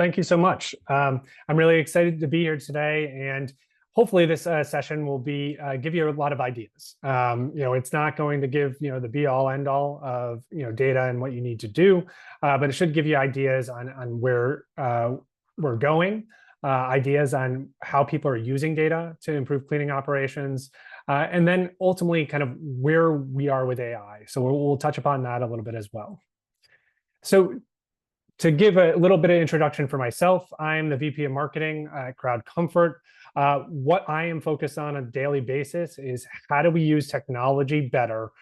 Thank you so much. I'm really excited to be here today, and hopefully this session will be give you a lot of ideas. It's not going to give the be all end all of data and what you need to do, but it should give you ideas on where we're going, ideas on how people are using data to improve cleaning operations, and then ultimately kind of where we are with AI. So we'll touch upon that a little bit as well. So to give a little bit of introduction for myself, I'm the VP of Marketing at CrowdComfort. What I am focused on a daily basis is how do we use technology better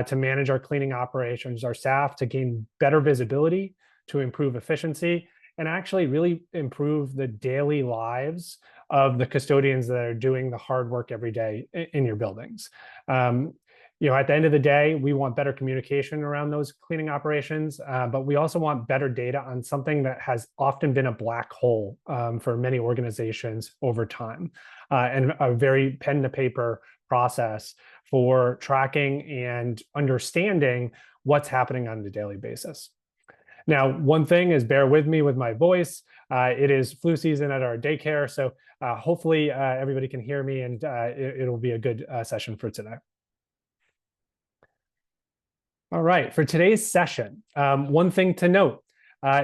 to manage our cleaning operations, our staff, to gain better visibility, to improve efficiency, and actually really improve the daily lives of the custodians that are doing the hard work every day in your buildings. At the end of the day, we want better communication around those cleaning operations, but we also want better data on something that has often been a black hole for many organizations over time, and a very pen to paper process for tracking and understanding what's happening on a daily basis. Now, one thing is, bear with me with my voice. It is flu season at our daycare, so hopefully everybody can hear me, and it'll be a good session for today. All right, for today's session, one thing to note,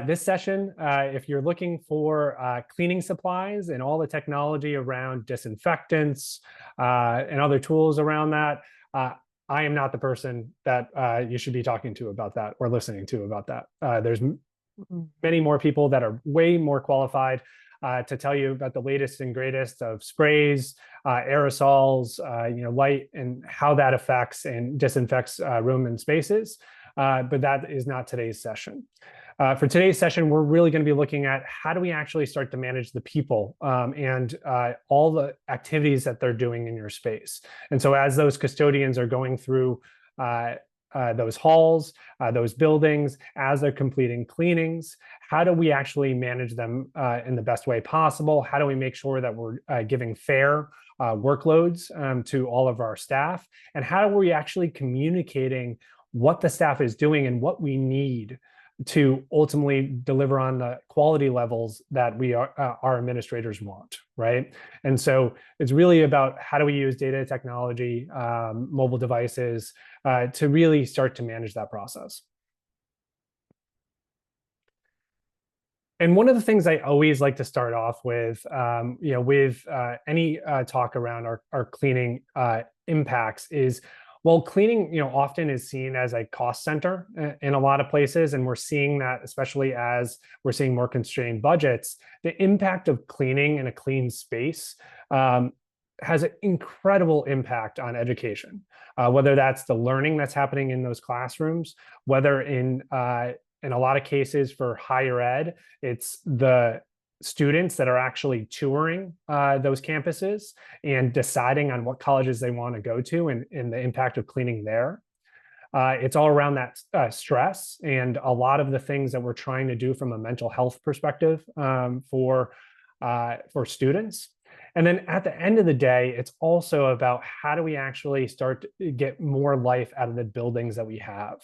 this session, if you're looking for cleaning supplies and all the technology around disinfectants and other tools around that, I am not the person that you should be talking to about that or listening to about that. There's many more people that are way more qualified to tell you about the latest and greatest of sprays, aerosols, light, and how that affects and disinfects room and spaces. But that is not today's session. For today's session, we're really going to be looking at how do we actually start to manage the people and all the activities that they're doing in your space. And so as those custodians are going through those halls, those buildings, as they're completing cleanings, how do we actually manage them in the best way possible? How do we make sure that we're giving fair workloads to all of our staff? And how are we actually communicating what the staff is doing and what we need to ultimately deliver on the quality levels that our administrators want, right? And so it's really about how do we use data technology, mobile devices, to really start to manage that process. And one of the things I always like to start off with, any talk around our cleaning impacts is, well, cleaning, often is seen as a cost center in a lot of places, and we're seeing that, especially as we're seeing more constrained budgets. The impact of cleaning in a clean space has an incredible impact on education, whether that's the learning that's happening in those classrooms, whether in a lot of cases for higher ed, it's the students that are actually touring those campuses and deciding on what colleges they want to go to, and the impact of cleaning there. It's all around that stress and a lot of the things that we're trying to do from a mental health perspective for students. And then at the end of the day, it's also about how do we actually start to get more life out of the buildings that we have.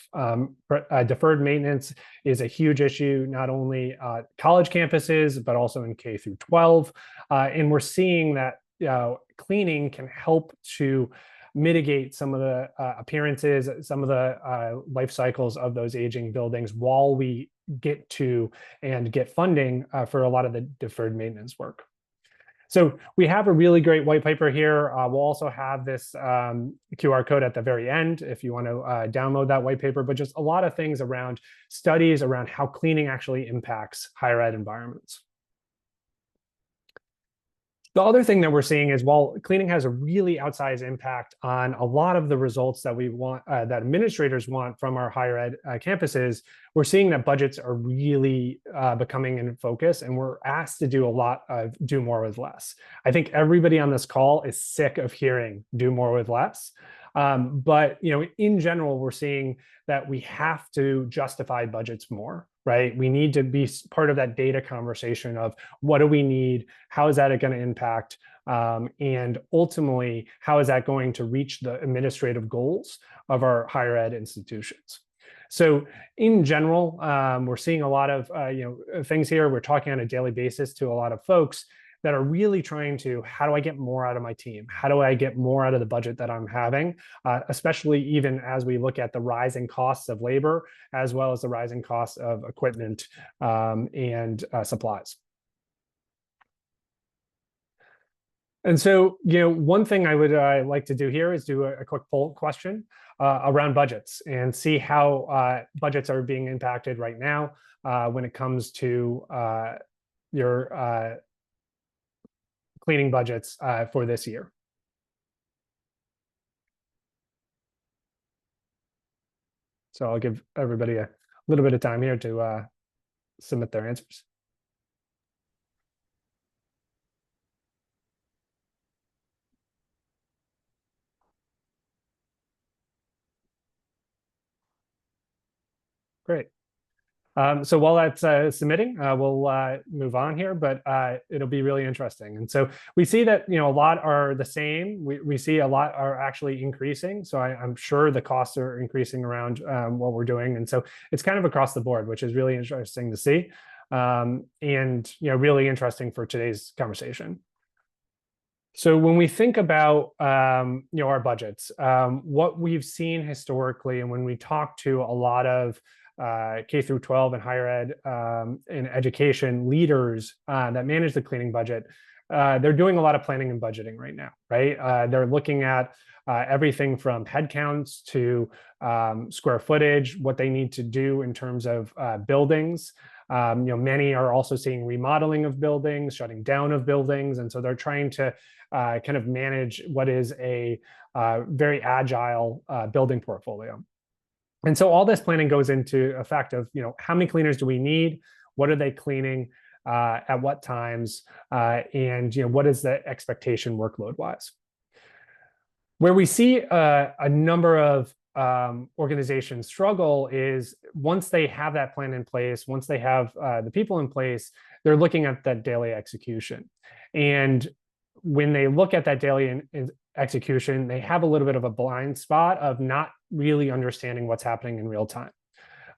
Deferred maintenance is a huge issue, not only college campuses, but also in K through 12. And we're seeing that cleaning can help to mitigate some of the appearances, some of the life cycles of those aging buildings while we get to and get funding for a lot of the deferred maintenance work. So we have a really great white paper here. We'll also have this QR code at the very end if you want to download that white paper, but just a lot of things around studies around how cleaning actually impacts higher ed environments. The other thing that we're seeing is, while cleaning has a really outsized impact on a lot of the results that we want, that administrators want from our higher ed campuses, we're seeing that budgets are really becoming in focus, and we're asked to do a lot of do more with less. I think everybody on this call is sick of hearing do more with less. But in general, we're seeing that we have to justify budgets more, right? We need to be part of that data conversation of what do we need, how is that going to impact, and ultimately, how is that going to reach the administrative goals of our higher ed institutions? So in general, we're seeing a lot of things here. We're talking on a daily basis to a lot of folks that are really trying to, how do I get more out of my team? How do I get more out of the budget that I'm having? Especially even as we look at the rising costs of labor, as well as the rising costs of equipment and supplies. And so, one thing I would like to do here is do a quick poll question around budgets and see how budgets are being impacted right now when it comes to your cleaning budgets for this year. So I'll give everybody a little bit of time here to submit their answers. Great. So while that's submitting, we'll move on here, but it'll be really interesting. And so we see that a lot are the same. We see a lot are actually increasing. So I'm sure the costs are increasing around what we're doing, and so it's kind of across the board, which is really interesting to see, and really interesting for today's conversation. So when we think about our budgets, what we've seen historically, and when we talk to a lot of K through 12 and higher ed and education leaders that manage the cleaning budget, they're doing a lot of planning and budgeting right now, right? They're looking at everything from headcounts to square footage, what they need to do in terms of buildings. Many are also seeing remodeling of buildings, shutting down of buildings, and so they're trying to kind of manage what is a very agile building portfolio. And so all this planning goes into effect of, how many cleaners do we need? What are they cleaning? At what times? And what is the expectation workload-wise? Where we see a number of organizations struggle is once they have that plan in place, once they have the people in place, they're looking at that daily execution. And when they look at that daily execution, they have a little bit of a blind spot of not really understanding what's happening in real time.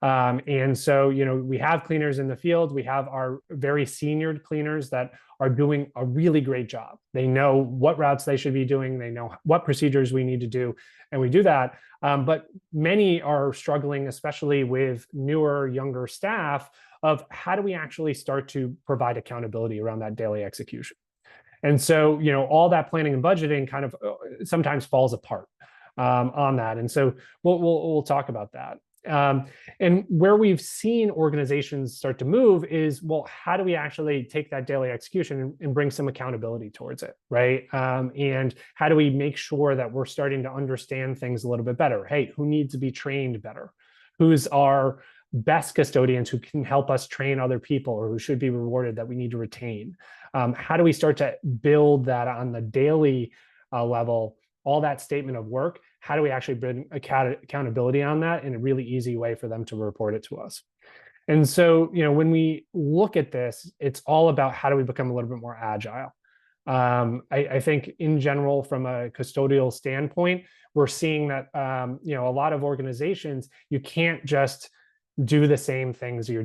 And so, we have cleaners in the field. We have our very senior cleaners that are doing a really great job. They know what routes they should be doing. They know what procedures we need to do, and we do that. But many are struggling, especially with newer, younger staff, of how do we actually start to provide accountability around that daily execution? And so, all that planning and budgeting kind of sometimes falls apart on that. And so we'll talk about that. And where we've seen organizations start to move is, well, how do we actually take that daily execution and bring some accountability towards it, right? And how do we make sure that we're starting to understand things a little bit better? Hey, who needs to be trained better? Who's our best custodians who can help us train other people, or who should be rewarded that we need to retain? How do we start to build that on the daily level, all that statement of work? How do we actually bring accountability on that in a really easy way for them to report it to us? And so, when we look at this, it's all about how do we become a little bit more agile. I think in general, from a custodial standpoint, we're seeing that, a lot of organizations, you can't just do the same things you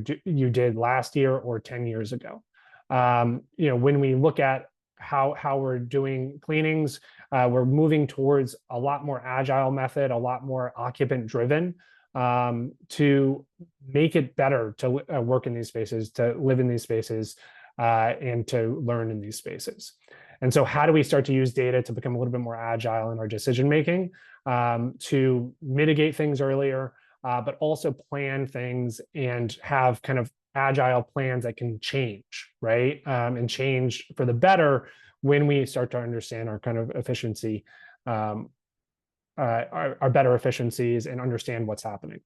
did last year or 10 years ago. When we look at how we're doing cleanings, we're moving towards a lot more agile method, a lot more occupant driven, to make it better to work in these spaces, to live in these spaces, and to learn in these spaces. And so how do we start to use data to become a little bit more agile in our decision making, to mitigate things earlier, but also plan things and have kind of agile plans that can change, right? And change for the better when we start to understand our kind of efficiency, our better efficiencies, and understand what's happening.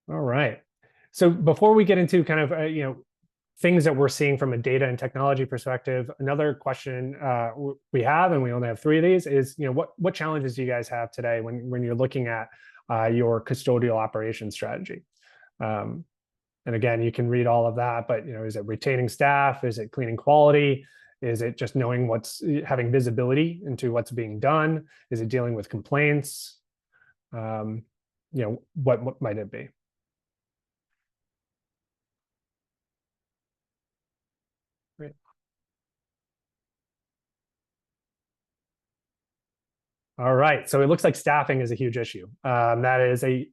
All right. So before we get into kind of, things that we're seeing from a data and technology perspective, another question we have, and we only have 3 of these, is what challenges do you guys have today when you're looking at your custodial operations strategy? And again, you can read all of that, but is it retaining staff? Is it cleaning quality? Is it just knowing having visibility into what's being done? Is it dealing with complaints? what might it be? Right. All right. So it looks like staffing is a huge issue. That is a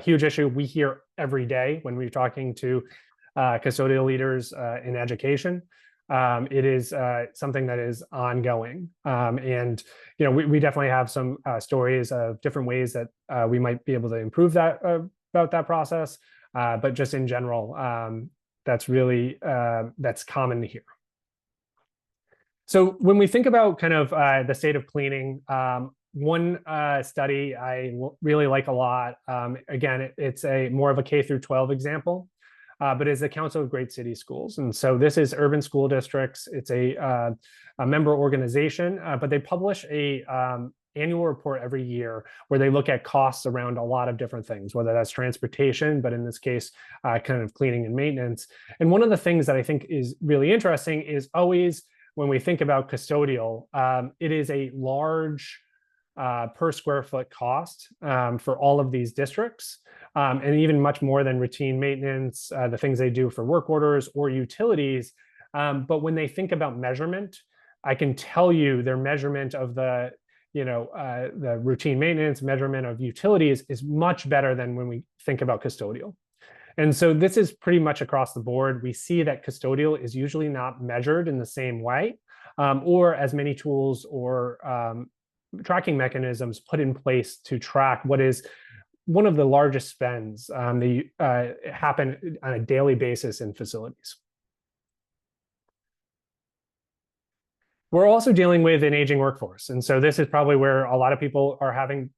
huge issue we hear every day when we're talking to custodial leaders in education. It is something that is ongoing. And, we definitely have some stories of different ways that we might be able to improve that about that process. But just in general, that's really, that's common to hear. So when we think about kind of the state of cleaning, one study I really like a lot, again, it's a more of a K through 12 example, but is the Council of Great City Schools. And so this is urban school districts. It's a member organization, but they publish a annual report every year where they look at costs around a lot of different things, whether that's transportation, but in this case, kind of cleaning and maintenance. And one of the things that I think is really interesting is always when we think about custodial, it is a large per square foot cost for all of these districts, and even much more than routine maintenance, the things they do for work orders or utilities. But when they think about measurement, I can tell you their measurement of the routine maintenance, measurement of utilities is much better than when we think about custodial. And so this is pretty much across the board. We see that custodial is usually not measured in the same way, or as many tools or tracking mechanisms put in place to track what is one of the largest spends that happen on a daily basis in facilities. We're also dealing with an aging workforce. And so this is probably where a lot of people are having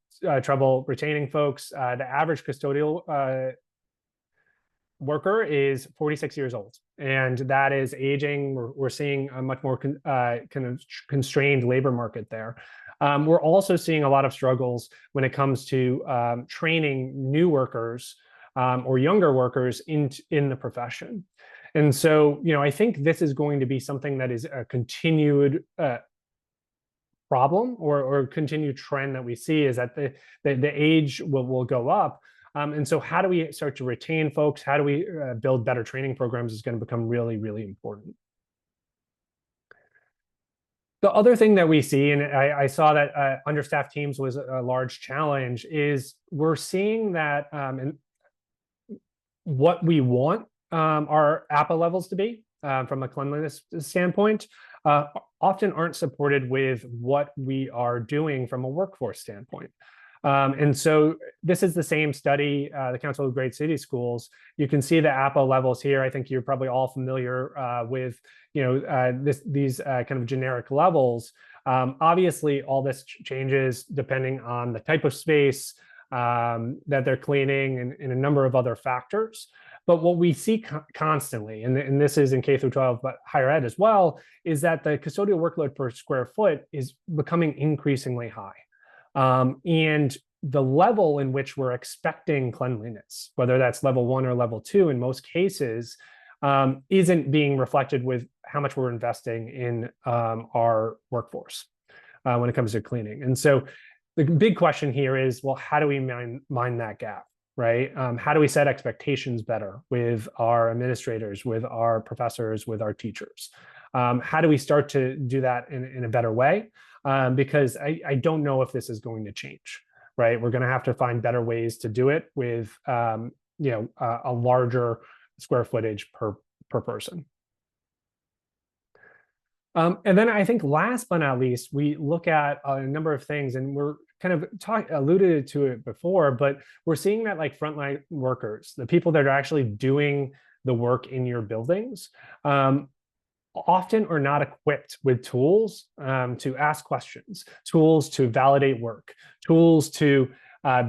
trouble retaining folks. The average custodial worker is 46 years old, and that is aging. We're seeing a much more kind of constrained labor market there. We're also seeing a lot of struggles when it comes to training new workers or younger workers in the profession. And so, I think this is going to be something that is a continued problem or continued trend that we see, is that the age will go up. And so how do we start to retain folks? How do we build better training programs is going to become really, really important. The other thing that we see, and I saw that understaffed teams was a large challenge, is we're seeing that and what we want our APPA levels to be from a cleanliness standpoint often aren't supported with what we are doing from a workforce standpoint. And so this is the same study, the Council of Great City Schools. You can see the APPA levels here. I think you're probably all familiar with these kind of generic levels. Obviously, all this changes depending on the type of space that they're cleaning and a number of other factors. But what we see constantly, and this is in K through 12, but higher ed as well, is that the custodial workload per square foot is becoming increasingly high. And the level in which we're expecting cleanliness, whether that's level 1 or level 2 in most cases, isn't being reflected with how much we're investing in our workforce when it comes to cleaning. And so the big question here is, well, how do we mind that gap, right? How do we set expectations better with our administrators, with our professors, with our teachers? How do we start to do that in a better way? Because I don't know if this is going to change, right? We're going to have to find better ways to do it with a larger square footage per person. And then I think last but not least, we look at a number of things, and we're kind of alluded to it before, but we're seeing that like frontline workers, the people that are actually doing the work in your buildings, often are not equipped with tools to ask questions, tools to validate work, tools to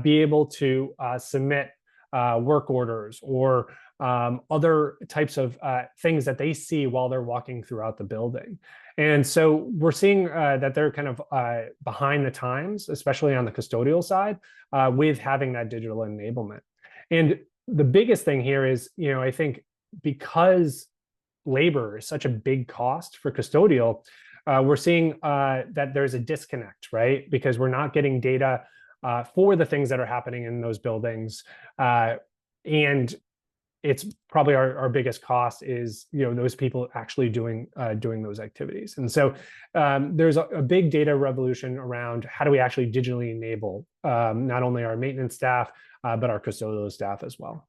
be able to submit work orders or other types of things that they see while they're walking throughout the building. And so we're seeing that they're kind of behind the times, especially on the custodial side, with having that digital enablement. And the biggest thing here is, I think because labor is such a big cost for custodial, we're seeing that there's a disconnect, right? Because we're not getting data for the things that are happening in those buildings. And it's probably our biggest cost is those people actually doing those activities. And so there's a big data revolution around how do we actually digitally enable not only our maintenance staff but our custodial staff as well.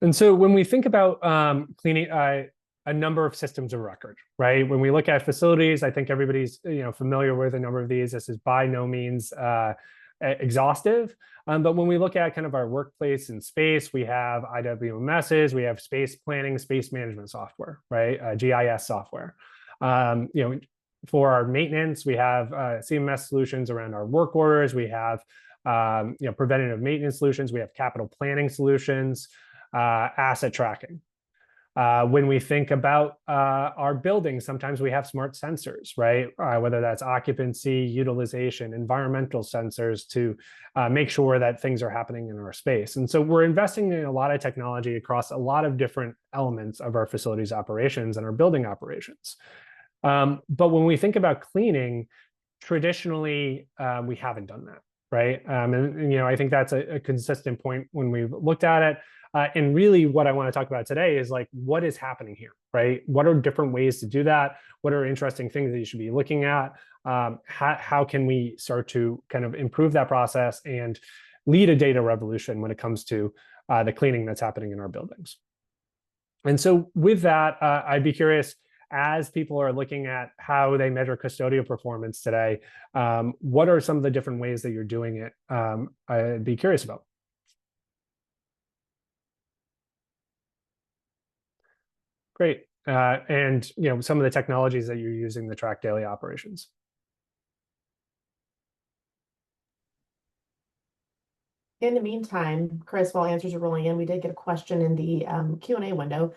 And so when we think about cleaning a number of systems of record, right? When we look at facilities, I think everybody's familiar with a number of these. This is by no means exhaustive, but when we look at kind of our workplace and space, we have IWMSs, we have space planning, space management software, right? GIS software. For our maintenance, we have CMS solutions around our work orders. We have preventative maintenance solutions. We have capital planning solutions. Asset tracking. When we think about our buildings, sometimes we have smart sensors, right? Whether that's occupancy, utilization, environmental sensors to make sure that things are happening in our space. And so we're investing in a lot of technology across a lot of different elements of our facilities operations and our building operations. But when we think about cleaning, traditionally, we haven't done that, right? And I think that's a consistent point when we've looked at it. And really what I want to talk about today is like, what is happening here, right? What are different ways to do that? What are interesting things that you should be looking at? How can we start to kind of improve that process and lead a data revolution when it comes to the cleaning that's happening in our buildings? And so with that, I'd be curious, as people are looking at how they measure custodial performance today, what are some of the different ways that you're doing it? I'd be curious about. Great. And some of the technologies that you're using to track daily operations. In the meantime, Chris, while answers are rolling in, we did get a question in the Q&A window.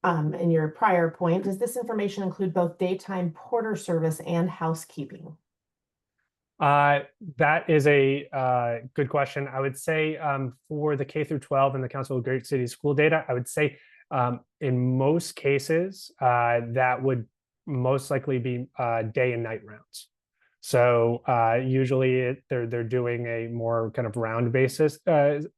In your prior point, does this information include both daytime porter service and housekeeping? That is a good question. I would say for the K through 12 and the Council of Great Cities school data, I would say in most cases, that would most likely be day and night rounds. So usually they're doing a more kind of round basis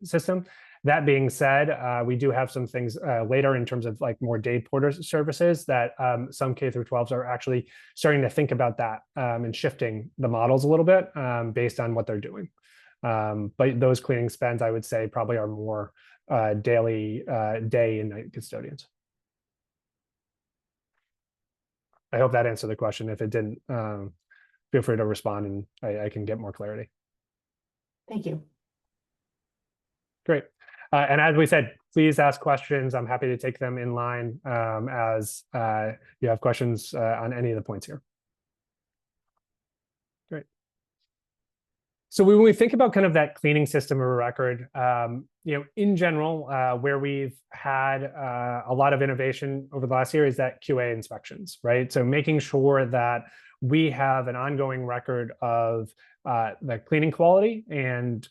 system. That being said, we do have some things later in terms of like more day porter services that some K through 12s are actually starting to think about that and shifting the models a little bit based on what they're doing. But those cleaning spends, I would say, probably are more daily day and night custodians. I hope that answered the question. If it didn't, feel free to respond and I can get more clarity. Thank you. Great. And as we said, please ask questions. I'm happy to take them in line as you have questions on any of the points here. Great. So when we think about kind of that cleaning system of record, in general, where we've had a lot of innovation over the last year is that QA inspections, right? So making sure that we have an ongoing record of the cleaning quality and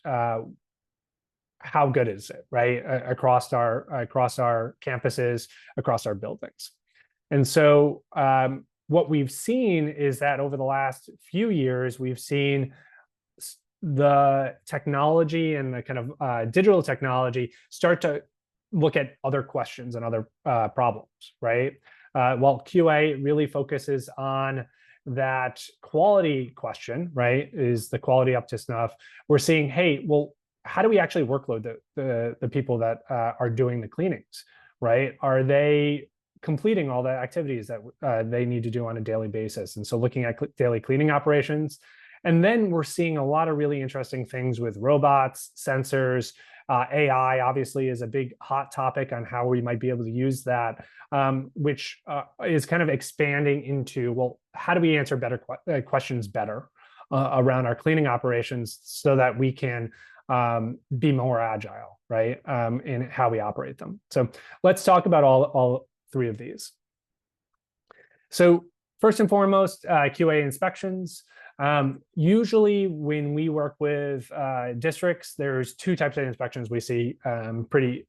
how good is it, right? Across our campuses, across our buildings. And so what we've seen is that over the last few years, we've seen the technology and the kind of digital technology start to look at other questions and other problems, right? While QA really focuses on that quality question, right? Is the quality up to snuff? We're seeing, hey, well, how do we actually workload the people that are doing the cleanings, right? Are they completing all the activities that they need to do on a daily basis? And so looking at daily cleaning operations. And then we're seeing a lot of really interesting things with robots, sensors. AI obviously is a big hot topic on how we might be able to use that, which is kind of expanding into, well, how do we answer better questions better around our cleaning operations so that we can be more agile, right, in how we operate them. So let's talk about all three of these. So first and foremost, QA inspections. Usually when we work with districts, there's two types of inspections we see pretty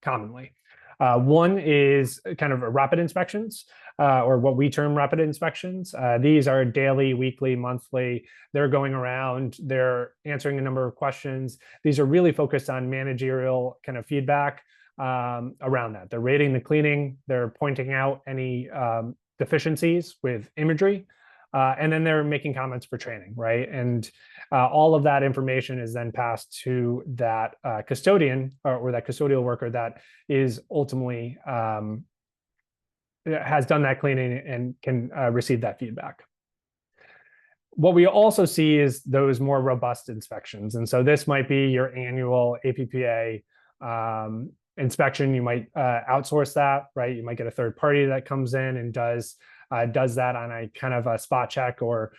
commonly. One is kind of rapid inspections, or what we term rapid inspections. These are daily, weekly, monthly. They're going around, they're answering a number of questions. These are really focused on managerial kind of feedback around that. They're rating the cleaning, they're pointing out any deficiencies with imagery, and then they're making comments for training, right? And all of that information is then passed to that custodian or that custodial worker that is ultimately has done that cleaning and can receive that feedback. What we also see is those more robust inspections. And so this might be your annual APPA inspection. You might outsource that, right? You might get a third party that comes in and does that on a kind of a spot check or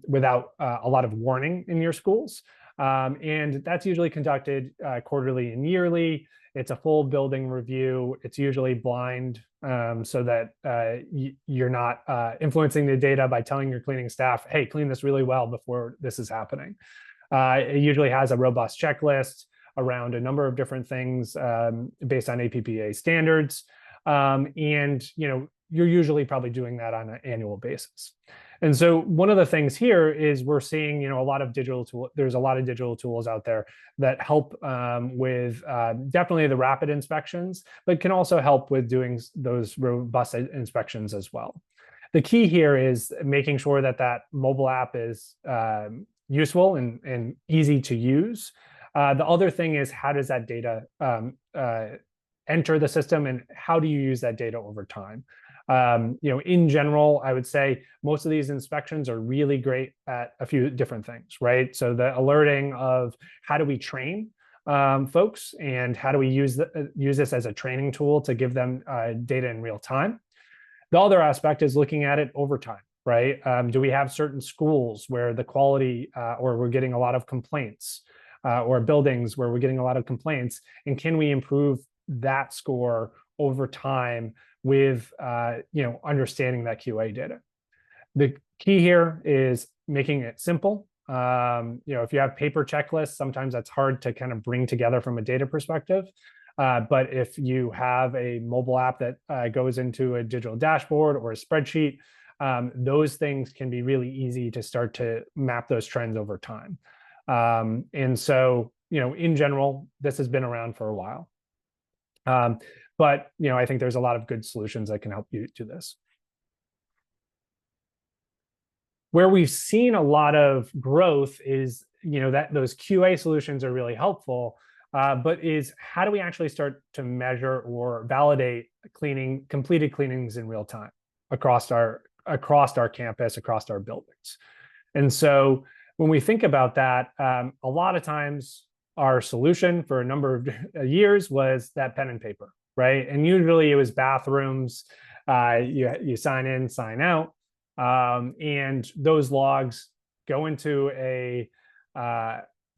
without a lot of warning in your schools. And that's usually conducted quarterly and yearly. It's a full building review. It's usually blind so that you're not influencing the data by telling your cleaning staff, hey, clean this really well before this is happening. It usually has a robust checklist around a number of different things based on APPA standards. And you're usually probably doing that on an annual basis. And so one of the things here is we're seeing, a lot of digital tools. There's a lot of digital tools out there that help with definitely the rapid inspections, but can also help with doing those robust inspections as well. The key here is making sure that that mobile app is useful and easy to use. The other thing is, how does that data enter the system, and how do you use that data over time? In general, I would say most of these inspections are really great at a few different things, right? So the alerting of how do we train folks, and how do we use this as a training tool to give them data in real time. The other aspect is looking at it over time, right? Do we have certain schools where the quality or we're getting a lot of complaints, or buildings where we're getting a lot of complaints, and can we improve that score over time with understanding that QA data? The key here is making it simple. If you have paper checklists, sometimes that's hard to kind of bring together from a data perspective. But if you have a mobile app that goes into a digital dashboard or a spreadsheet, those things can be really easy to start to map those trends over time. And so, in general, this has been around for a while. But I think there's a lot of good solutions that can help you do this. Where we've seen a lot of growth is, that those QA solutions are really helpful, but is how do we actually start to measure or validate completed cleanings in real time across our campus, across our buildings? And so when we think about that, a lot of times our solution for a number of years was that pen and paper, right? And usually it was bathrooms, you sign in, sign out, and those logs go into a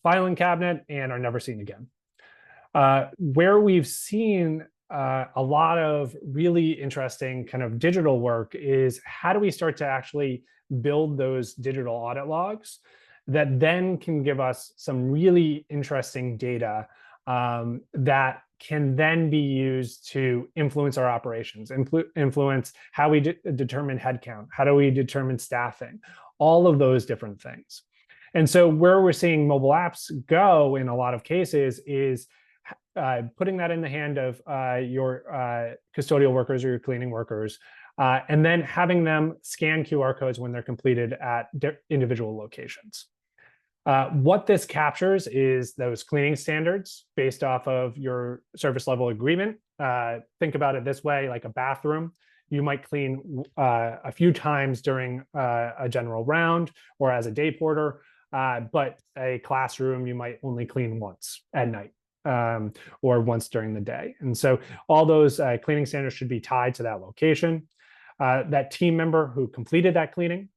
filing cabinet and are never seen again. Where we've seen a lot of really interesting kind of digital work is how do we start to actually build those digital audit logs that then can give us some really interesting data that can then be used to influence our operations, influence how we determine headcount, how do we determine staffing, all of those different things. And so where we're seeing mobile apps go in a lot of cases is putting that in the hand of your custodial workers or your cleaning workers, and then having them scan QR codes when they're completed at individual locations. What this captures is those cleaning standards based off of your service level agreement. Think about it this way, like a bathroom. You might clean a few times during a general round or as a day porter, but a classroom, you might only clean once at night or once during the day. And so all those cleaning standards should be tied to that location. That team member who completed that cleaning,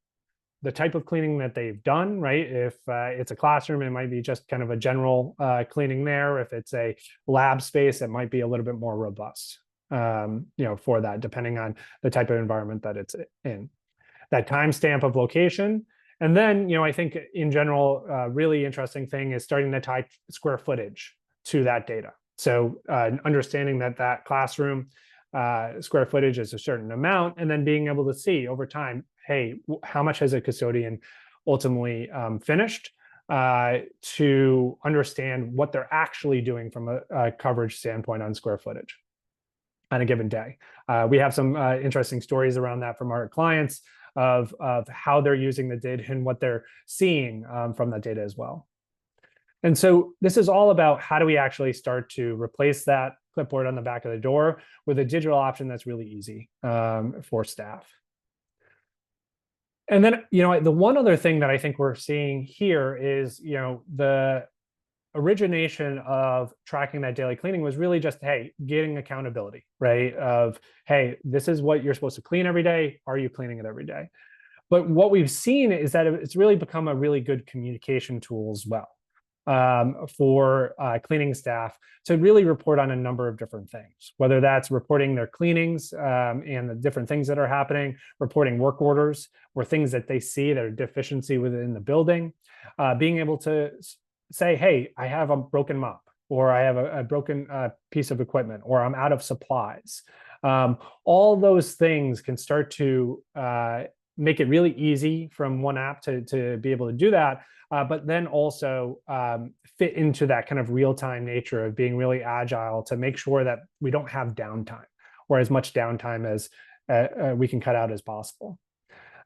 the type of cleaning that they've done, right? If it's a classroom, it might be just kind of a general cleaning there. If it's a lab space, it might be a little bit more robust, for that, depending on the type of environment that it's in. That timestamp of location. And then, I think in general, really interesting thing is starting to tie square footage to that data. So understanding that classroom square footage is a certain amount, and then being able to see over time, hey, how much has a custodian ultimately finished, to understand what they're actually doing from a coverage standpoint on square footage on a given day. We have some interesting stories around that from our clients of how they're using the data and what they're seeing from that data as well. And so this is all about how do we actually start to replace that clipboard on the back of the door with a digital option that's really easy for staff. And then, the one other thing that I think we're seeing here is, the origination of tracking that daily cleaning was really just, hey, getting accountability, right? Of, hey, this is what you're supposed to clean every day. Are you cleaning it every day? But what we've seen is that it's really become a really good communication tool as well, for cleaning staff to really report on a number of different things, whether that's reporting their cleanings and the different things that are happening, reporting work orders or things that they see that are deficiency within the building, being able to say, hey, I have a broken mop, or I have a broken piece of equipment, or I'm out of supplies. All those things can start to make it really easy from one app to be able to do that, but then also fit into that kind of real-time nature of being really agile to make sure that we don't have downtime, or as much downtime as we can cut out as possible.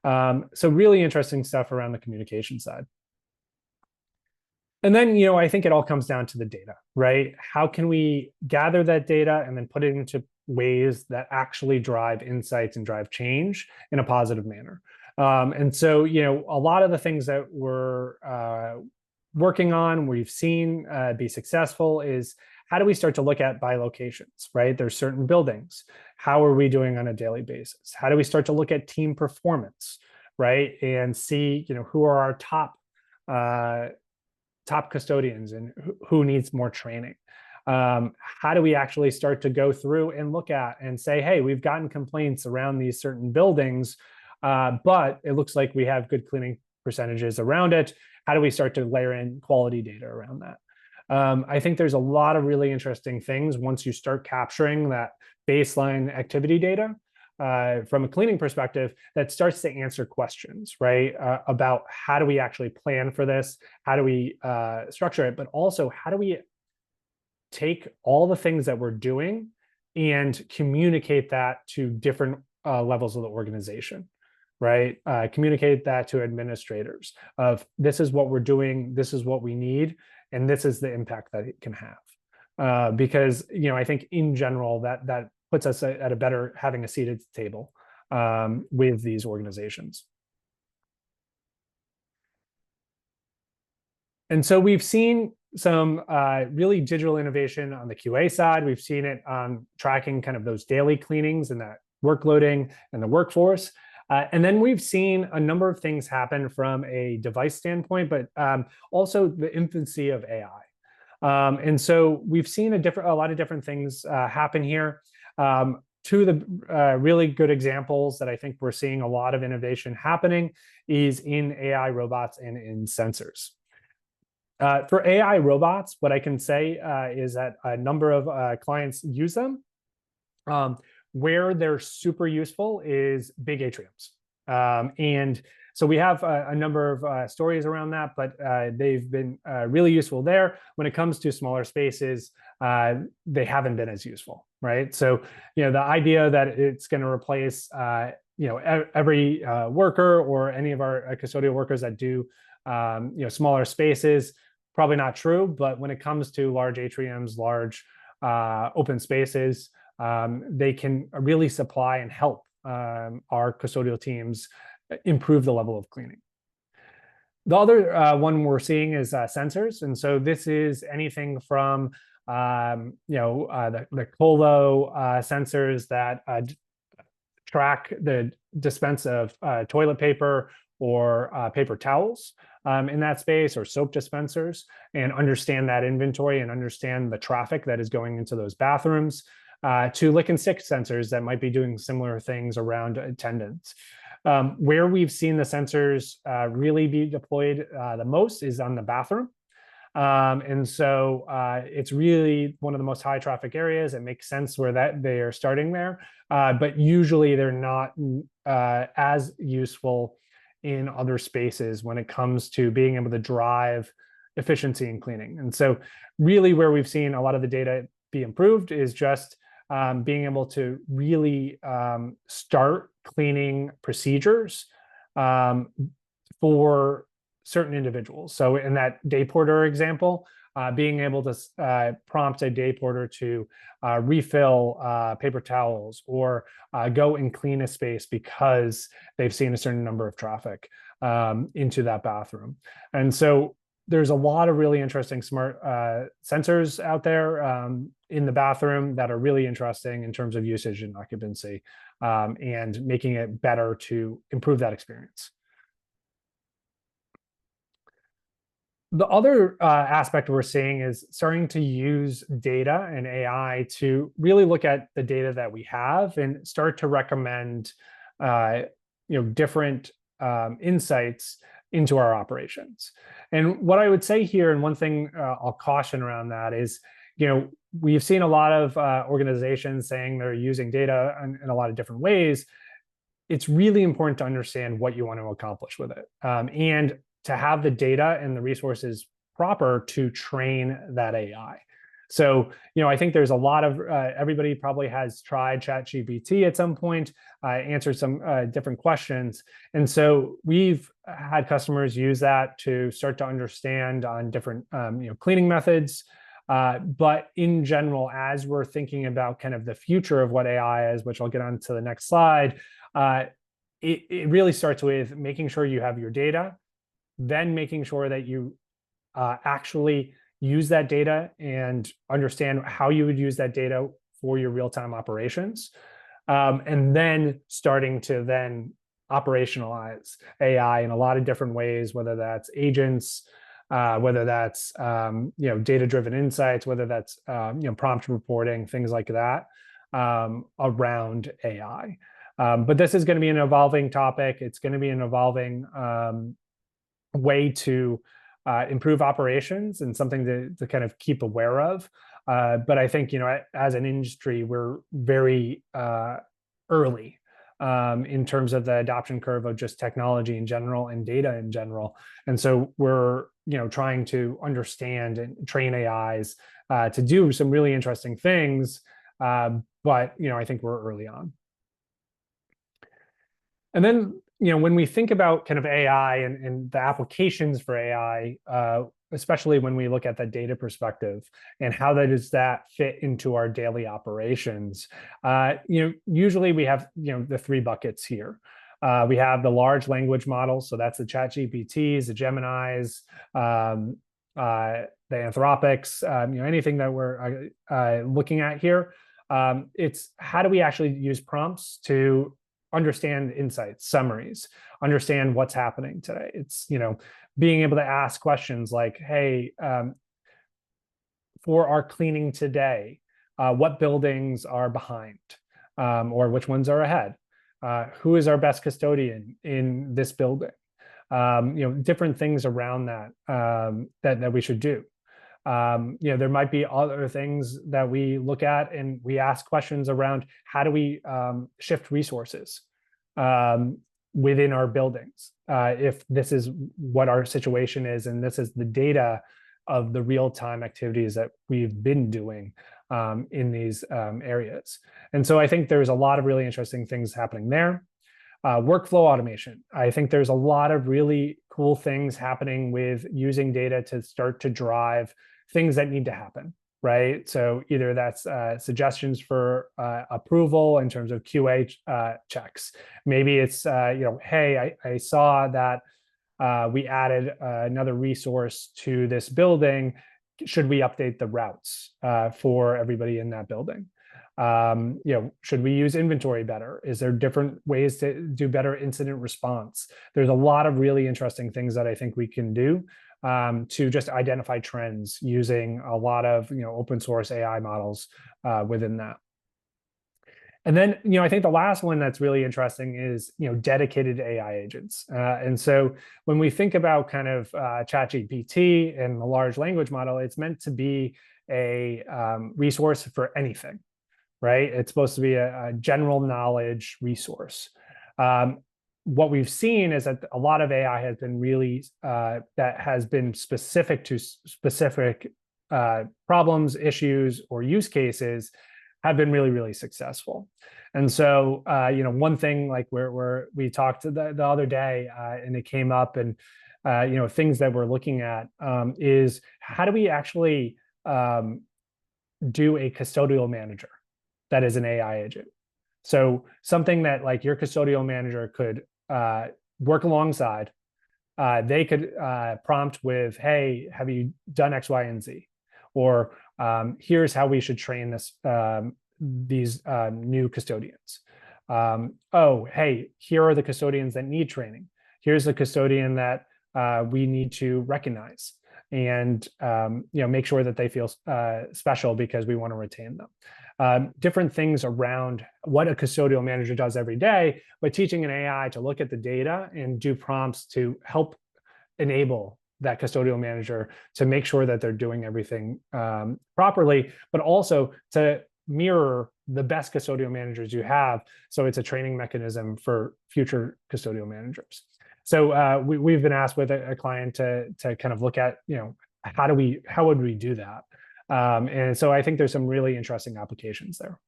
So really interesting stuff around the communication side. And then, I think it all comes down to the data, right? How can we gather that data and then put it into ways that actually drive insights and drive change in a positive manner? And so, a lot of the things that we're working on, we've seen be successful, is how do we start to look at by locations, right? There's certain buildings. How are we doing on a daily basis? How do we start to look at team performance, right? And see, who are our top custodians and who needs more training? How do we actually start to go through and look at and say, hey, we've gotten complaints around these certain buildings, but it looks like we have good cleaning percentages around it. How do we start to layer in quality data around that? I think there's a lot of really interesting things once you start capturing that baseline activity data from a cleaning perspective that starts to answer questions, right? About how do we actually plan for this? How do we structure it? But also, how do we take all the things that we're doing and communicate that to different levels of the organization, right? Communicate that to administrators of, this is what we're doing, this is what we need, and this is the impact that it can have. Because, I think in general, that puts us at a better, having a seat at the table with these organizations. And so we've seen some really digital innovation on the QA side. We've seen it on tracking kind of those daily cleanings and that workloading and the workforce. And then we've seen a number of things happen from a device standpoint, but also the infancy of AI. And so we've seen a lot of different things happen here. Two of the really good examples that I think we're seeing a lot of innovation happening is in AI robots and in sensors. For AI robots, what I can say is that a number of clients use them. Where they're super useful is big atriums. And so we have a number of stories around that, but they've been really useful there. When it comes to smaller spaces, they haven't been as useful, right? So, the idea that it's going to replace, every worker or any of our custodial workers that do, smaller spaces, probably not true. But when it comes to large atriums, large open spaces, they can really supply and help our custodial teams improve the level of cleaning. The other one we're seeing is sensors. And so this is anything from the Colo sensors that track the dispense of toilet paper or paper towels in that space, or soap dispensers, and understand that inventory and understand the traffic that is going into those bathrooms, to lick and stick sensors that might be doing similar things around attendance. Where we've seen the sensors really be deployed the most is on the bathroom. And so it's really one of the most high traffic areas. It makes sense where that they are starting there, but usually they're not as useful in other spaces when it comes to being able to drive efficiency in cleaning. And so really where we've seen a lot of the data be improved is just being able to really start cleaning procedures for certain individuals. So in that day porter example, being able to prompt a day porter to refill paper towels or go and clean a space because they've seen a certain number of traffic into that bathroom. And so there's a lot of really interesting smart sensors out there in the bathroom that are really interesting in terms of usage and occupancy, and making it better to improve that experience. The other aspect we're seeing is starting to use data and AI to really look at the data that we have and start to recommend different insights into our operations. And what I would say here, and one thing I'll caution around that is, we've seen a lot of organizations saying they're using data in a lot of different ways. It's really important to understand what you want to accomplish with it, and to have the data and the resources proper to train that AI. So, I think there's a lot of, everybody probably has tried ChatGPT at some point, answered some different questions. And so we've had customers use that to start to understand on different, cleaning methods. But in general, as we're thinking about kind of the future of what AI is, which I'll get on to the next slide, it really starts with making sure you have your data, then making sure that you actually use that data and understand how you would use that data for your real-time operations, and then starting to then operationalize AI in a lot of different ways, whether that's agents, whether that's data-driven insights, whether that's prompt reporting, things like that, around AI. But this is going to be an evolving topic. It's going to be an evolving way to improve operations and something to kind of keep aware of. But I think, as an industry, we're very early in terms of the adoption curve of just technology in general and data in general. And so we're, trying to understand and train AIs to do some really interesting things. But, I think we're early on. And then, when we think about kind of AI and the applications for AI, especially when we look at the data perspective and how does that fit into our daily operations, usually we have, the three buckets here. We have the large language models, so that's the ChatGPTs, the Geminis, the Anthropics, anything that we're looking at here. It's how do we actually use prompts to understand insights, summaries, understand what's happening today. It's, being able to ask questions like, hey, for our cleaning today, what buildings are behind, or which ones are ahead? Who is our best custodian in this building? Different things around that, that we should do. There might be other things that we look at and we ask questions around how do we shift resources within our buildings, if this is what our situation is and this is the data of the real-time activities that we've been doing in these areas. And so I think there's a lot of really interesting things happening there. Workflow automation. I think there's a lot of really cool things happening with using data to start to drive things that need to happen, right? So either that's suggestions for approval in terms of QA checks. Maybe it's, hey, I saw that we added another resource to this building. Should we update the routes for everybody in that building? Should we use inventory better? Is there different ways to do better incident response? There's a lot of really interesting things that I think we can do to just identify trends using a lot of open source AI models within that. And then, I think the last one that's really interesting is, dedicated AI agents. And so when we think about kind of ChatGPT and the large language model, it's meant to be a resource for anything, right? It's supposed to be a general knowledge resource. What we've seen is that a lot of AI has been really, that has been specific to specific problems, issues, or use cases have been really, really successful. And so, one thing like where we talked the other day, and it came up, and things that we're looking at is how do we actually do a custodial manager that is an AI agent? So something that like your custodial manager could work alongside. They could prompt with, "Hey, have you done X, Y, and Z?" Or here's how we should train these new custodians. Oh, hey, here are the custodians that need training. Here's the custodian that we need to recognize and make sure that they feel special because we want to retain them. Different things around what a custodial manager does every day, but teaching an AI to look at the data and do prompts to help enable that custodial manager to make sure that they're doing everything properly, but also to mirror the best custodial managers you have. So it's a training mechanism for future custodial managers. So we've been asked with a client to kind of look at, how would we do that? And so I think there's some really interesting applications there.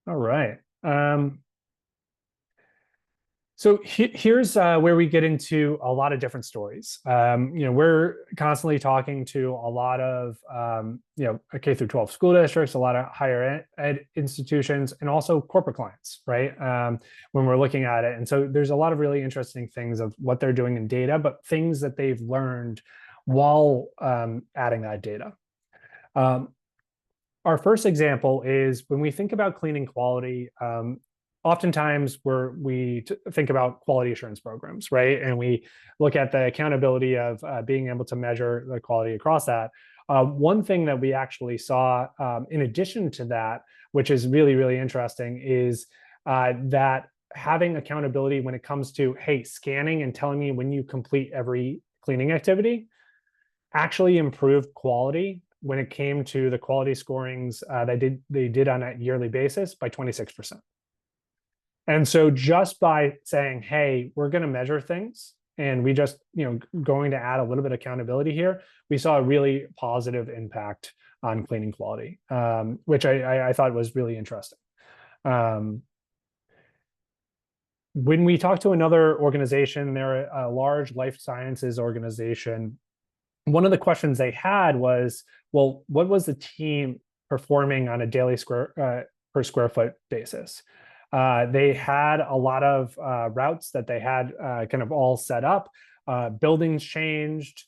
All right. So here's where we get into a lot of different stories. We're constantly talking to a lot of, K through 12 school districts, a lot of higher ed institutions, and also corporate clients, right? When we're looking at it. And so there's a lot of really interesting things of what they're doing in data, but things that they've learned while adding that data. Our first example is when we think about cleaning quality, oftentimes we think about quality assurance programs, right? And we look at the accountability of being able to measure the quality across that. One thing that we actually saw in addition to that, which is really, really interesting, is that having accountability when it comes to, hey, scanning and telling me when you complete every cleaning activity actually improved quality when it came to the quality scorings they did on a yearly basis by 26%. And so just by saying, hey, we're going to measure things and we just, going to add a little bit of accountability here, we saw a really positive impact on cleaning quality, which I thought was really interesting. When we talked to another organization, they're a large life sciences organization. One of the questions they had was, well, what was the team performing on a daily per square foot basis? They had a lot of routes that they had kind of all set up. Buildings changed.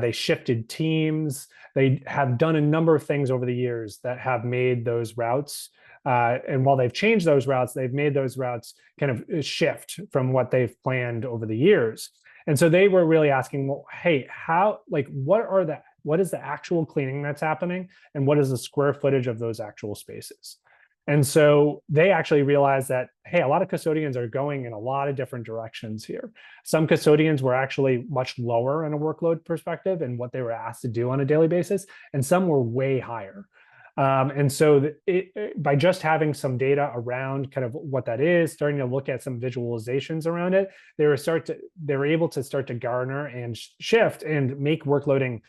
They shifted teams. They have done a number of things over the years that have made those routes. And while they've changed those routes, they've made those routes kind of shift from what they've planned over the years. And so they were really asking, well, hey, what is the actual cleaning that's happening? And what is the square footage of those actual spaces? And so they actually realized that, hey, a lot of custodians are going in a lot of different directions here. Some custodians were actually much lower in a workload perspective and what they were asked to do on a daily basis, and some were way higher. And so by just having some data around kind of what that is, starting to look at some visualizations around it, they were able to start to garner and shift and make workloading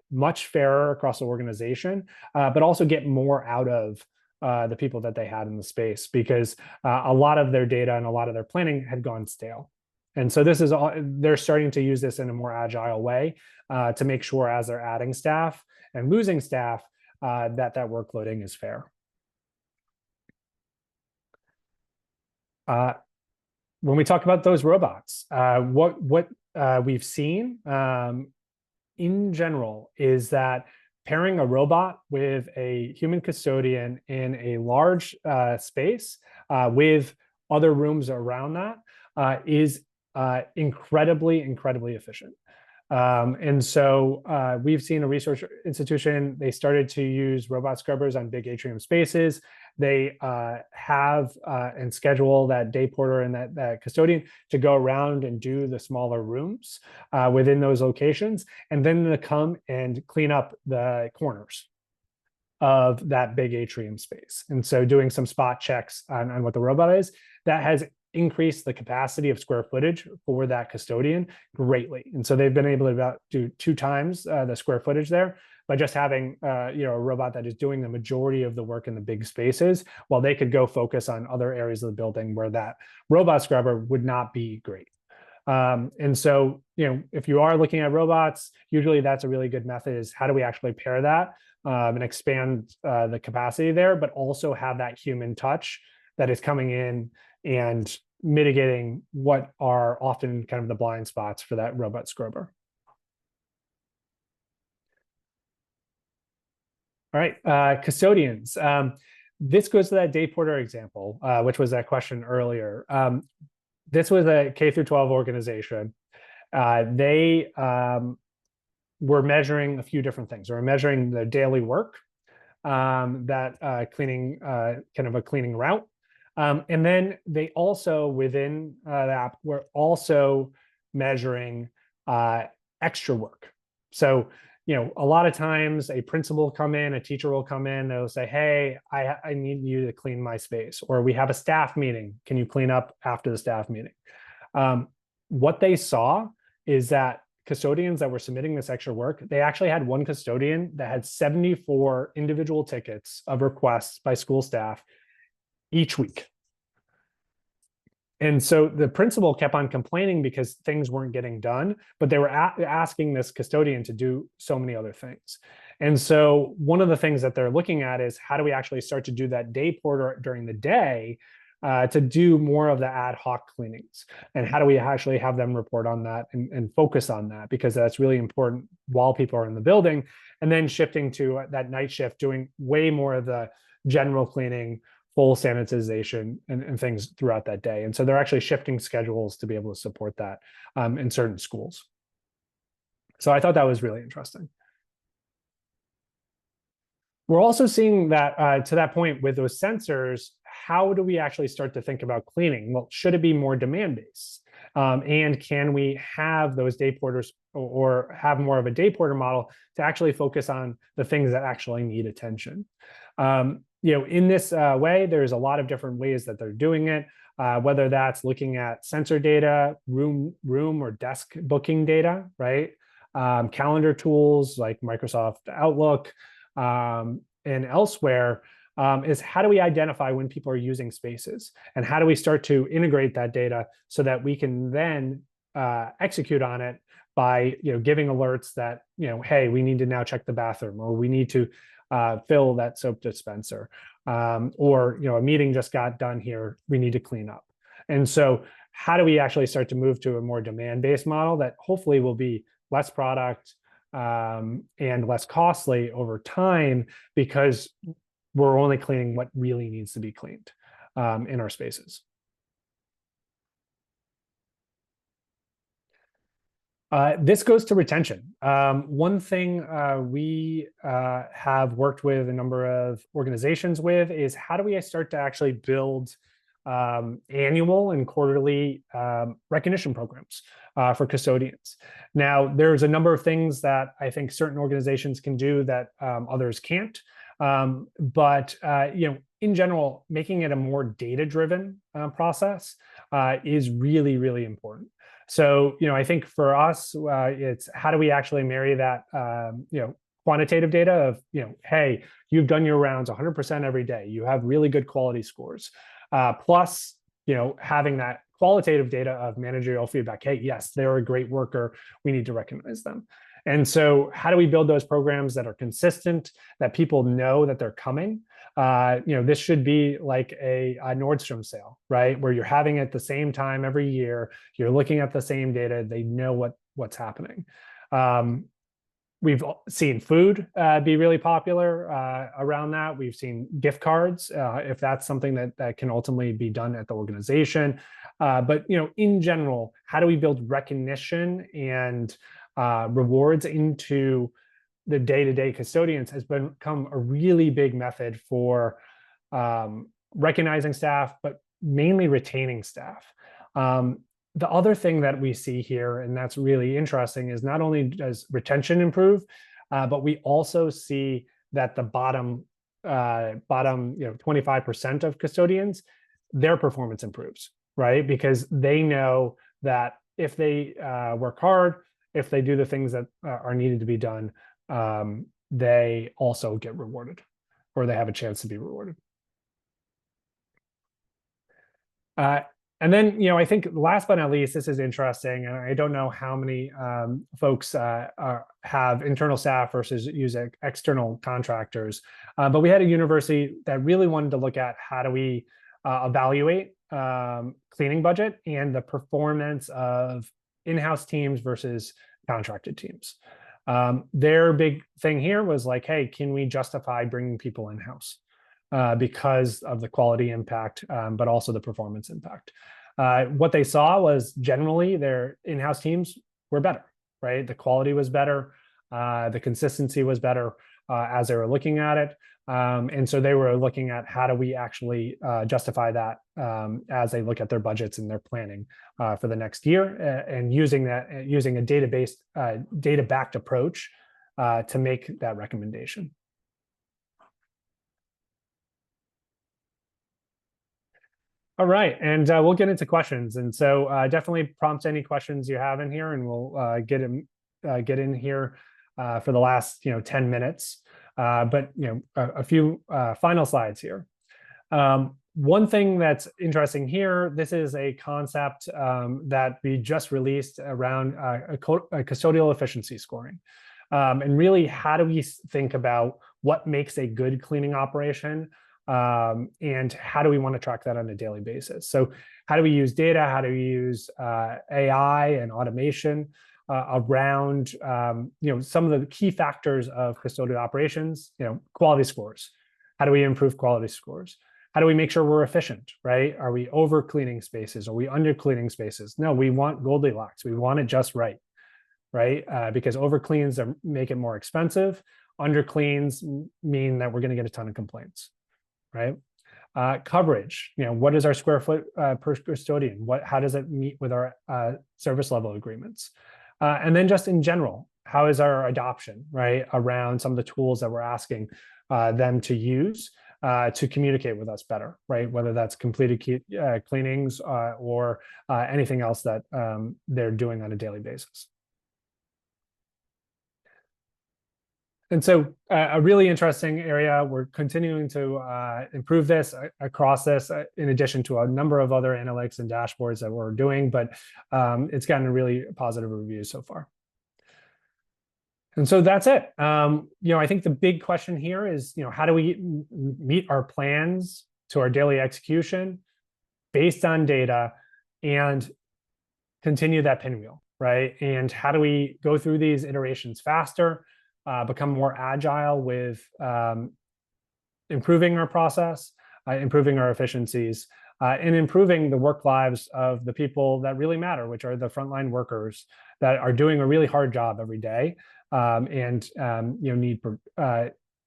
much fairer across the organization, but also get more out of the people that they had in the space, because a lot of their data and a lot of their planning had gone stale. And so this is all, they're starting to use this in a more agile way to make sure as they're adding staff and losing staff, that workloading is fair. When we talk about those robots, what we've seen in general is that pairing a robot with a human custodian in a large space with other rooms around that is incredibly efficient. And so we've seen a research institution, they started to use robot scrubbers on big atrium spaces. They have and schedule that day porter and that custodian to go around and do the smaller rooms within those locations, and then to come and clean up the corners of that big atrium space. And so doing some spot checks on what the robot is, that has increased the capacity of square footage for that custodian greatly. And so they've been able to about do 2 times the square footage there by just having a robot that is doing the majority of the work in the big spaces, while they could go focus on other areas of the building where that robot scrubber would not be great. And so, if you are looking at robots, usually that's a really good method, is how do we actually pair that and expand the capacity there, but also have that human touch that is coming in and mitigating what are often kind of the blind spots for that robot scrubber. All right, custodians. This goes to that day porter example, which was that question earlier. This was a K through 12 organization. They were measuring a few different things. They were measuring the daily work, that cleaning, kind of a cleaning route. And then they also, within the app, were also measuring extra work. So, a lot of times a principal will come in, a teacher will come in, they'll say, hey, I need you to clean my space, or we have a staff meeting. Can you clean up after the staff meeting? What they saw is that custodians that were submitting this extra work, they actually had one custodian that had 74 individual tickets of requests by school staff each week. And so the principal kept on complaining because things weren't getting done, but they were asking this custodian to do so many other things. And so one of the things that they're looking at is, how do we actually start to do that day porter during the day to do more of the ad hoc cleanings? And how do we actually have them report on that and focus on that? Because that's really important while people are in the building. And then shifting to that night shift, doing way more of the general cleaning, full sanitization and things throughout that day. And so they're actually shifting schedules to be able to support that in certain schools. So I thought that was really interesting. We're also seeing that to that point with those sensors, how do we actually start to think about cleaning? Well, should it be more demand-based? And can we have those day porters or have more of a day porter model to actually focus on the things that actually need attention? In this way, there's a lot of different ways that they're doing it, whether that's looking at sensor data, room or desk booking data, right? Calendar tools like Microsoft Outlook and elsewhere, is how do we identify when people are using spaces, and how do we start to integrate that data so that we can then execute on it by giving alerts that hey, we need to now check the bathroom, or we need to fill that soap dispenser, or a meeting just got done here, we need to clean up. And so how do we actually start to move to a more demand-based model that hopefully will be less product and less costly over time, because we're only cleaning what really needs to be cleaned in our spaces. This goes to retention. One thing we have worked with a number of organizations with is, how do we start to actually build annual and quarterly recognition programs for custodians? Now, there's a number of things that I think certain organizations can do that others can't. But in general, making it a more data-driven process is really, really important. So, I think for us, it's how do we actually marry that, quantitative data of, hey, you've done your rounds 100% every day, you have really good quality scores, plus, having that qualitative data of managerial feedback. Hey, yes, they're a great worker, we need to recognize them. And so how do we build those programs that are consistent, that people know that they're coming? This should be like a Nordstrom sale, right? Where you're having it at the same time every year, you're looking at the same data, they know what's happening. We've seen food be really popular around that. We've seen gift cards, if that's something that can ultimately be done at the organization. But in general, how do we build recognition and rewards into the day-to-day custodians has become a really big method for recognizing staff, but mainly retaining staff. The other thing that we see here, and that's really interesting, is not only does retention improve, but we also see that the bottom 25% of custodians, their performance improves, right? Because they know that if they work hard, if they do the things that are needed to be done, they also get rewarded, or they have a chance to be rewarded. And then, I think last but not least, this is interesting, and I don't know how many folks have internal staff versus use external contractors, but we had a university that really wanted to look at how do we evaluate cleaning budget and the performance of in-house teams versus contracted teams. Their big thing here was like, hey, can we justify bringing people in-house? Because of the quality impact, but also the performance impact. What they saw was generally their in-house teams were better, right? The quality was better, the consistency was better as they were looking at it. And so they were looking at how do we actually justify that as they look at their budgets and their planning for the next year, and using a data-based, data-backed approach to make that recommendation. All right, and we'll get into questions. And so definitely prompt any questions you have in here, and we'll get in here for the last 10 minutes. But a few final slides here. One thing that's interesting here, this is a concept that we just released around a custodial efficiency scoring. And really, how do we think about what makes a good cleaning operation? And how do we want to track that on a daily basis? So how do we use data? How do we use AI and automation around some of the key factors of custodial operations? Quality scores. How do we improve quality scores? How do we make sure we're efficient, right? Are we over cleaning spaces? Are we under cleaning spaces? No, we want Goldilocks. We want it just right? Because over cleans make it more expensive. Under cleans mean that we're going to get a ton of complaints. Right? Coverage, what is our square foot per custodian? How does it meet with our service level agreements? And then just in general, how is our adoption, right? Around some of the tools that we're asking them to use to communicate with us better, right? Whether that's completed cleanings or anything else that they're doing on a daily basis. And so a really interesting area, we're continuing to improve this across this, in addition to a number of other analytics and dashboards that we're doing, but it's gotten a really positive review so far. And so that's it. I think the big question here is, how do we meet our plans to our daily execution based on data and continue that pinwheel, right? And how do we go through these iterations faster? Become more agile with improving our process, improving our efficiencies, and improving the work lives of the people that really matter, which are the frontline workers that are doing a really hard job every day, and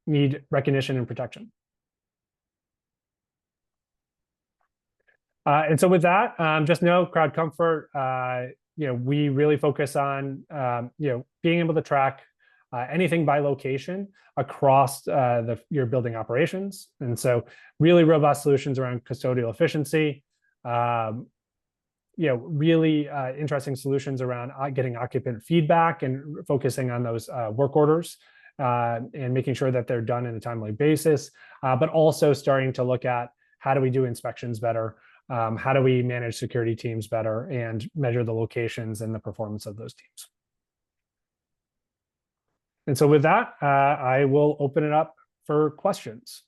need recognition and protection. And so with that, just know CrowdComfort, we really focus on being able to track anything by location across your building operations. And so really robust solutions around custodial efficiency, really interesting solutions around getting occupant feedback and focusing on those work orders and making sure that they're done in a timely basis, but also starting to look at how do we do inspections better, how do we manage security teams better and measure the locations and the performance of those teams. And so with that, I will open it up for questions.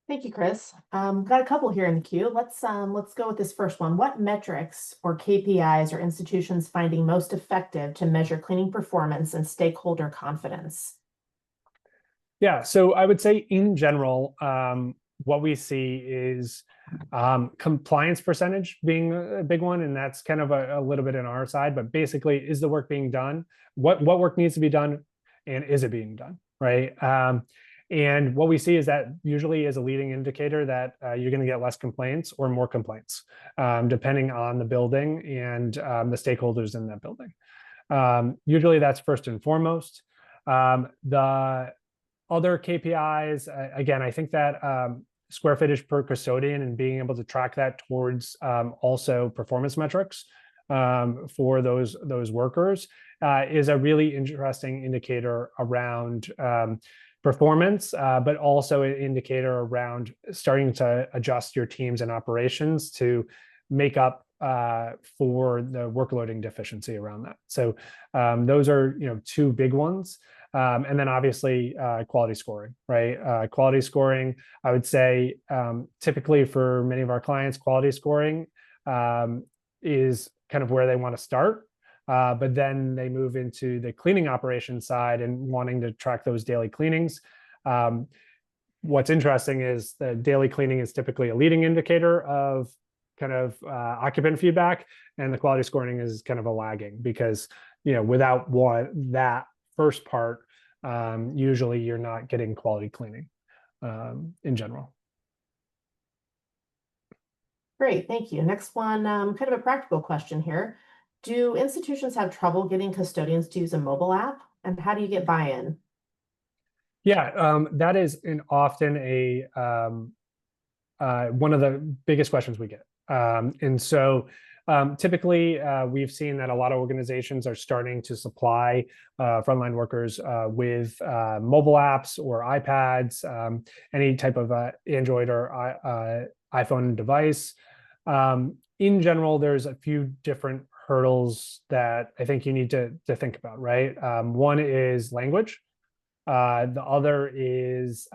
Thank you, Chris. Got a couple here in the queue. Let's go with this first one. What metrics or KPIs are institutions finding most effective to measure cleaning performance and stakeholder confidence? Yeah, so I would say in general, what we see is Compliance percentage being a big one, and that's kind of a little bit in our side, but basically, is the work being done? What work needs to be done, and is it being done, right? And what we see is that usually is a leading indicator that you're going to get less complaints or more complaints, depending on the building and the stakeholders in that building. Usually that's first and foremost. The other KPIs, again, I think that square footage per custodian and being able to track that towards also performance metrics for those workers is a really interesting indicator around performance, but also an indicator around starting to adjust your teams and operations to make up for the workloading deficiency around that. So those are two big ones. And then obviously quality scoring, right? Quality scoring, I would say typically for many of our clients, quality scoring is kind of where they want to start. But then they move into the cleaning operations side and wanting to track those daily cleanings. What's interesting is the daily cleaning is typically a leading indicator of kind of occupant feedback, and the quality scoring is kind of a lagging because without that first part, usually you're not getting quality cleaning in general. Great, thank you. Next one, kind of a practical question here. Do institutions have trouble getting custodians to use a mobile app? And how do you get buy-in? Yeah, that is often a one of the biggest questions we get. And so typically, we've seen that a lot of organizations are starting to supply frontline workers with mobile apps or iPads, any type of Android or iPhone device. In general, there's a few different hurdles that I think you need to think about, right? One is language. The other is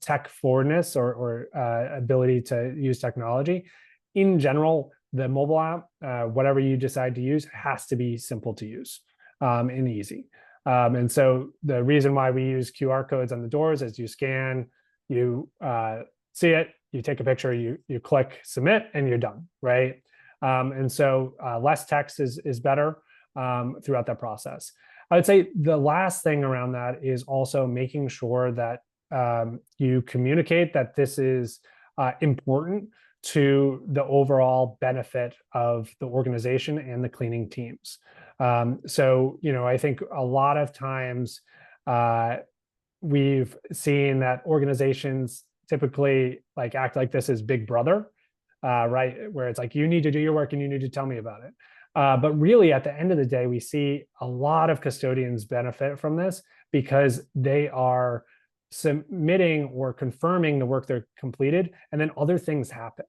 tech forwardness or ability to use technology. In general, the mobile app, whatever you decide to use, has to be simple to use and easy. And so the reason why we use QR codes on the doors is you scan, you see it, you take a picture, you click submit, and you're done, right? And so less text is better throughout that process. I would say the last thing around that is also making sure that you communicate that this is important to the overall benefit of the organization and the cleaning teams. So, I think a lot of times we've seen that organizations typically act like this is Big Brother, right? Where it's like, you need to do your work and you need to tell me about it. But really, at the end of the day, we see a lot of custodians benefit from this because they are submitting or confirming the work they're completed, and then other things happen.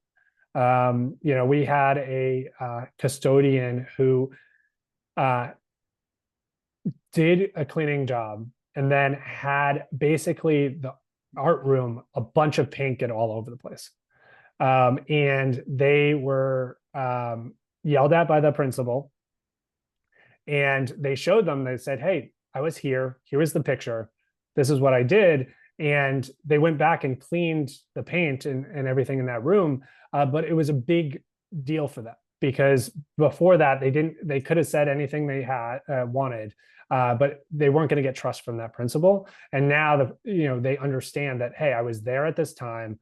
We had a custodian who did a cleaning job and then had basically the art room, a bunch of paint get all over the place. And they were yelled at by the principal, and they showed them, they said, hey, I was here, here is the picture, this is what I did. And they went back and cleaned the paint and everything in that room. But it was a big deal for them because before that, they could have said anything they had wanted, but they weren't going to get trust from that principal. And now they understand that, hey, I was there at this time,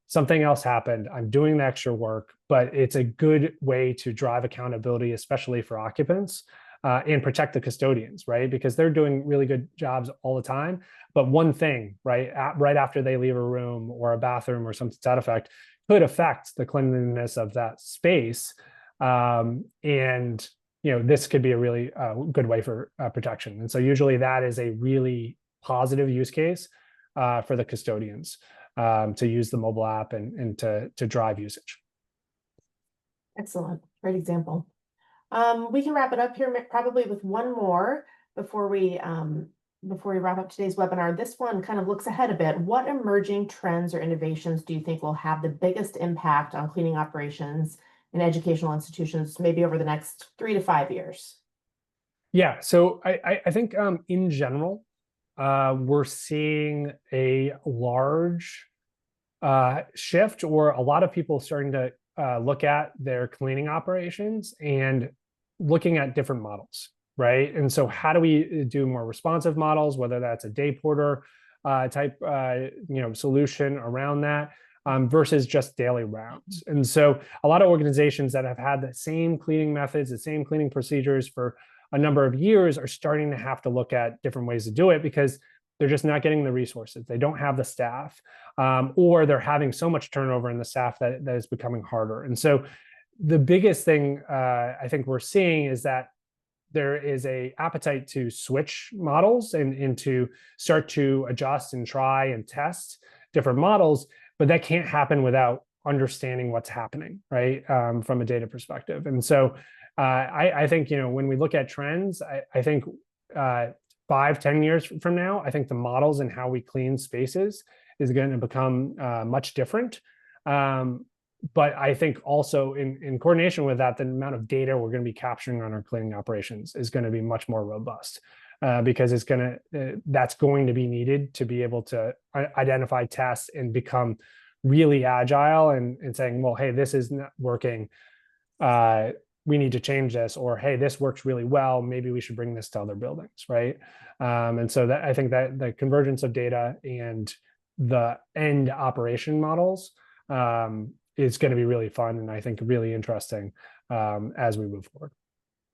something else happened, I'm doing the extra work, but it's a good way to drive accountability, especially for occupants, and protect the custodians, right? Because they're doing really good jobs all the time. But one thing, right after they leave a room or a bathroom or something to that effect, could affect the cleanliness of that space. And this could be a really good way for protection. And so usually that is a really positive use case for the custodians to use the mobile app and to drive usage. Excellent, great example. We can wrap it up here probably with one more before we wrap up today's webinar. This one kind of looks ahead a bit. What emerging trends or innovations do you think will have the biggest impact on cleaning operations in educational institutions, maybe over the next 3 to 5 years? Yeah, so I think in general, we're seeing a large shift, or a lot of people starting to look at their cleaning operations and looking at different models, right? And so how do we do more responsive models, whether that's a day porter type solution around that, versus just daily rounds. And so a lot of organizations that have had the same cleaning methods, the same cleaning procedures for a number of years are starting to have to look at different ways to do it, because they're just not getting the resources. They don't have the staff, or they're having so much turnover in the staff that is becoming harder. And so the biggest thing I think we're seeing is that there is a appetite to switch models and to start to adjust and try and test different models, but that can't happen without understanding what's happening, right? From a data perspective. And so I think, when we look at trends, I think 5-10 years from now, I think the models and how we clean spaces is going to become much different. But I think also in coordination with that, the amount of data we're going to be capturing on our cleaning operations is going to be much more robust, because that's going to be needed to be able to identify, test, and become really agile and saying, well, hey, this is not working. We need to change this, or hey, this works really well. Maybe we should bring this to other buildings, right? And so that I think that the convergence of data and the end operation models is going to be really fun, and I think really interesting as we move forward.